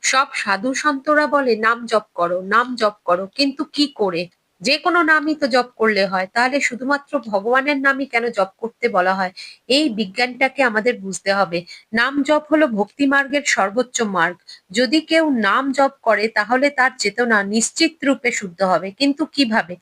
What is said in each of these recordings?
সব সাধু সন্তরা বলে নাম জপ করো, নাম জপ করো, কিন্তু কি করে? যে কোনো নামই তো জপ করলে হয়, তাহলে শুধুমাত্র ভগবানের নামই কেন জপ করতে বলা হয়? এই বিজ্ঞানটাকে আমাদের বুঝতে হবে। নাম জপ হলো ভক্তি মার্গের সর্বোচ্চ মার্গ। যদি কেউ নাম জপ করে তাহলে তার চেতনা নিশ্চিত রূপে শুদ্ধ হবে। কিন্তু কিভাবে?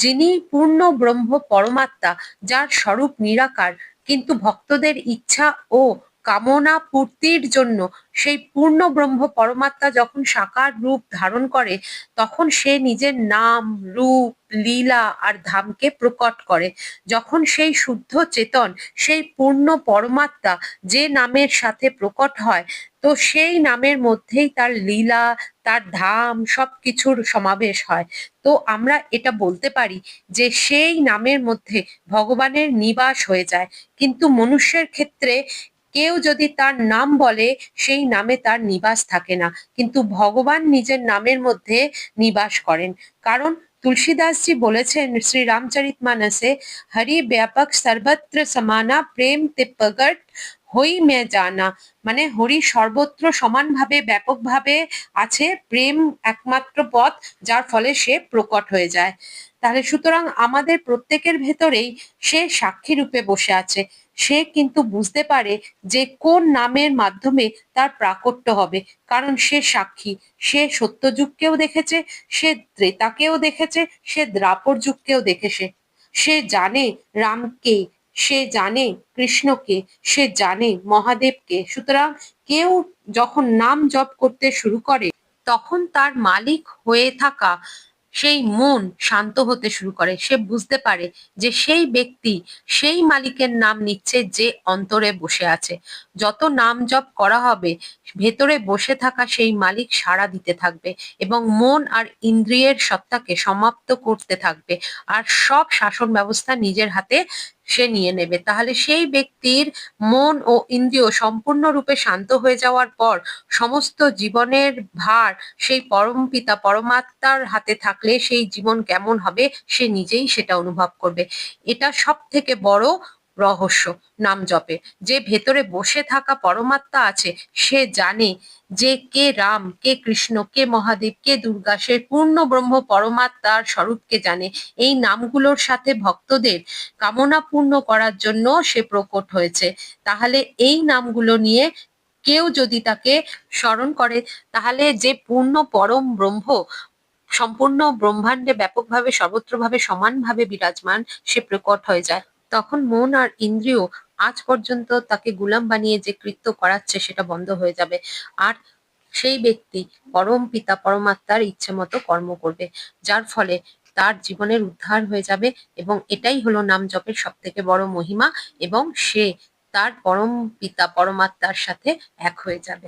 যিনি পূর্ণ ব্রহ্ম পরমাত্মা, যার স্বরূপ নিরাকার, কিন্তু ভক্তদের ইচ্ছা ও কামনা পূর্তির জন্য সেই পূর্ণ ব্রহ্ম পরমাত্মা যখন সাকার রূপ ধারণ করে, তখন সে নিজের নাম, রূপ, লীলা আর ধামকে প্রকট করে। যখন সেই শুদ্ধ চেতন, সেই পূর্ণ পরমাত্মা যে নামের সাথে প্রকট হয়, তো সেই নামের মধ্যেই তার লীলা, তার ধাম সবকিছুর সমাবেশ হয়। তো আমরা এটা বলতে পারি যে সেই নামের মধ্যে ভগবানের নিবাস হয়ে যায়। কিন্তু মনুষ্যের ক্ষেত্রে কেউ যদি তার নাম বলে, সেই নামে তার নিবাস থাকে না, কিন্তু ভগবান নিজের নামের মধ্যে নিবাস করেন। কারণ তুলসীদাসজি বলেছেন শ্রী রামচরিতমানসে, হরি ব্যাপক সর্বত্র সমানা প্রেম তে প্রগট হই মে জানা। মানে হরি সর্বত্র সমানভাবে ব্যাপকভাবে আছে, প্রেম একমাত্র পথ যার ফলে সে প্রকট হয়ে যায়। তাহলে সুতরাং আমাদের প্রত্যেকের ভেতরেই সে সাক্ষী রূপে বসে আছে। সে কিন্তু বুঝতে পারে যে কোন নামের মাধ্যমে তার প্রাকট্য হবে, কারণ সে সাক্ষী। সে সত্যযুগকেও দেখেছে, সে ত্রেতাকেও দেখেছে, সে দ্বাপর যুগকেও দেখেছে। সে জানে রামকে, সে জানে কৃষ্ণকে, সে জানে মহাদেবকে। সুতরাং কেউ যখন নাম জপ করতে শুরু করে, তখন তার মালিক হয়ে থাকা সেই মন শান্ত হতে শুরু করে। সে বুঝতে পারে যে সেই ব্যক্তি সেই মালিকের নাম নিচ্ছে যে অন্তরে বসে আছে। যত নাম জপ করা হবে, ভেতরে বসে থাকা সেই মালিক সাড়া দিতে থাকবে এবং মন আর ইন্দ্রিয়ের সত্তাকে সমাপ্ত করতে থাকবে, আর সব শাসন ব্যবস্থা নিজের হাতে সে নিয়ে নেবে। তাহলে সেই ব্যক্তির মন ও ইন্দ্রিয় সম্পূর্ণরূপে শান্ত হয়ে যাওয়ার পর সমস্ত জীবনের ভার সেই পরমপিতা পরমাত্মার হাতে থাকলে সেই জীবন কেমন হবে সে নিজেই সেটা অনুভব করবে। এটা সব থেকে বড় রহস্য নাম জপে। যে ভেতরে বসে থাকা পরমাত্মা আছে, সে জানে যে কে রাম, কে কৃষ্ণ, কে মহাদেব, কে দুর্গা। সে পূর্ণ ব্রহ্ম পরমাত্মার স্বরূপকে জানে। এই নামগুলোর সাথে ভক্তদের কামনা পূর্ণ করার জন্য সে প্রকট হয়েছে। তাহলে এই নামগুলো নিয়ে কেউ যদি তাকে স্মরণ করে, তাহলে যে পূর্ণ পরম ব্রহ্ম সম্পূর্ণ ব্রহ্মাণ্ডে ব্যাপকভাবে সর্বত্রভাবে সমানভাবে বিরাজমান, সে প্রকট হয়ে যায়। তখন মন আর ইন্দ্রিয় আজ পর্যন্ত তাকে গুলাম বানিয়ে যে কৃত্য করাচ্ছে সেটা বন্ধ হয়ে যাবে। আর সেই ব্যক্তি পরম পিতা পরমাত্মার ইচ্ছে মতো কর্ম করবে, যার ফলে তার জীবনের উদ্ধার হয়ে যাবে। এবং এটাই হলো নাম জপের সব থেকে বড় মহিমা, এবং সে তার পরম পিতা পরমাত্মার সাথে এক হয়ে যাবে।